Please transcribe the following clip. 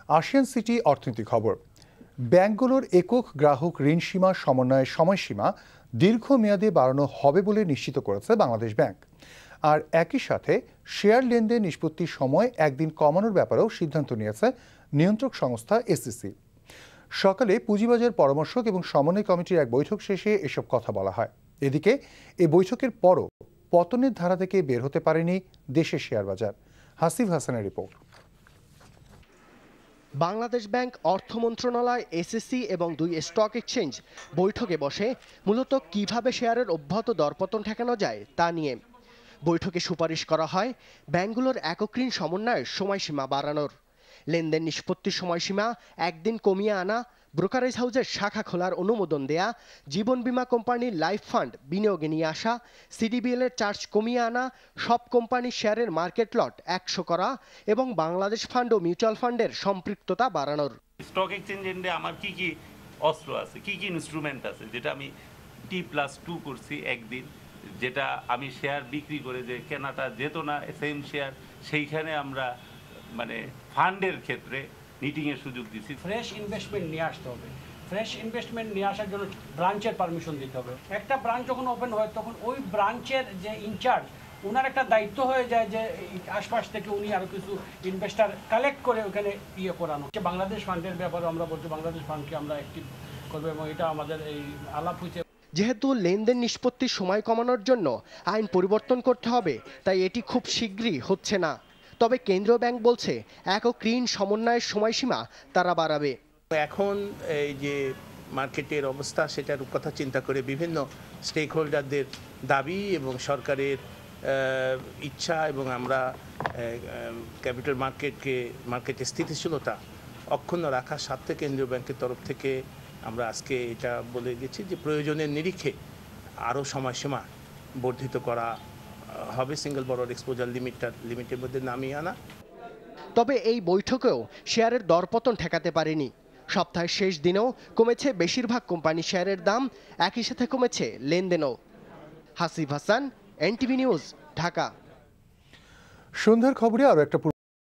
ASEAN city অর্থনীতি খবর। ব্যাংকগুলোর একক গ্রাহক ঋণ সীমা সমন্বয়ের সময়সীমা দীর্ঘমেয়াদে বাড়ানো হবে বলে নিশ্চিত করেছে বাংলাদেশ ব্যাংক। আর একই সাথে শেয়ার লেনদেন নিষ্পত্তির সময় একদিন কমানোর ব্যাপারেও সিদ্ধান্ত নিয়েছে নিয়ন্ত্রক সংস্থা এসিসি। সকালে পুঁজিবাজার পরামর্শক এবং সমন্বয় কমিটির এক বৈঠক শেষে এসব কথা বলা হয়। এদিকে এই বৈঠকের পরও পতনের ধারা থেকে বের হতে পারেনি দেশের শেয়ার বাজার। হাসিফ হাসানের রিপোর্ট। বাংলাদেশ ব্যাংক, অর্থ মন্ত্রণালয়, এসএসসি এবং 2 স্টক এক্সচেঞ্জ বৈঠকে বসে মূলত কিভাবে শেয়ারের অব্যাহত দরপতন ঠেকানো যায় তা নিয়ে। বৈঠকে সুপারিশ করা হয় ব্যাংকগুলোর একক ঋণ সমন্বয়ের সময়সীমা বাড়ানোর, লেনদেন নিষ্পত্তির সময়সীমা একদিন কমিয়ে আনা, ব্রোকারেজ হাউসের শাখা খোলার অনুমোদন দেয়া, জীবন বীমা কোম্পানির লাইফ ফান্ড বিনিয়োগে নিয়ে আসা, সিডিবিএল এর চার্জ কমিয়ে আনা, সব কোম্পানির শেয়ারের মার্কেট লট 100 করা এবং বাংলাদেশ ফান্ড ও মিউচুয়াল ফান্ডের সম্পৃক্ততা বাড়ানোর। স্টক এক্সচেঞ্জে আমার কি কি অস্ত্র আছে, কি কি ইনস্ট্রুমেন্ট আছে, যেটা আমি T+2 করছি একদিন, যেটা আমি শেয়ার বিক্রি করে যে কেনাটা যেত না সেম শেয়ার, সেইখানে আমরা মানে ফান্ডের ক্ষেত্রে মিটিংয়ের সুযোগ দিচ্ছি। ফ্রেশ ইনভেস্টমেন্ট নিয়ে আসতে হবে। ফ্রেশ ইনভেস্টমেন্ট নিয়ে আসার জন্য ব্রাঞ্চের পারমিশন দিতে হবে। একটা ব্রাঞ্চ যখন ওপেন হয় তখন ওই ব্রাঞ্চের যে ইনচার্জ, ওনার একটা দায়িত্ব হয়ে যায় যে আশপাশ থেকে উনি আরও কিছু ইনভেস্টার কালেক্ট করে ওখানে করানো। বাংলাদেশ ফান্ডের ব্যাপারে আমরা বলছি বাংলাদেশ ফান্ডকে আমরা অ্যাক্টিভ করবো এবং এটা আমাদের এই আলাপ হয়েছে। যেহেতু লেনদেন নিষ্পত্তির সময় কমানোর জন্য আইন পরিবর্তন করতে হবে, তাই এটি খুব শীঘ্রই হচ্ছে না। তবে কেন্দ্রীয় ব্যাংক বলছে একক ঋণ সমন্বয়ের সময়সীমা তারা বাড়াবে। এখন এই যে মার্কেটের অবস্থা, সেটার কথা চিন্তা করে বিভিন্ন স্টেক হোল্ডারদের দাবি এবং সরকারের ইচ্ছা এবং আমরা ক্যাপিটাল মার্কেটের স্থিতিশীলতা অক্ষুণ্ণ রাখার স্বার্থে কেন্দ্রীয় ব্যাংকের তরফ থেকে আমরা আজকে এটা বলে গেছি যে প্রয়োজনের নিরিখে আরও সময়সীমা বর্ধিত করা হবে, সিঙ্গেল বড়র এক্সপোজার লিমিটের মধ্যে নামিয়ে আনা। তবে এই বৈঠকেও শেয়ারের দরপতন ঠেকাতে পারেনি। সপ্তাহের শেষ দিনেও কমেছে বেশিরভাগ কোম্পানি শেয়ারের দাম, একই সাথে কমেছে লেনদেনও। Hasif Hasan, NTV news, Dhaka. সন্ধ্যার খবরে আরও একটা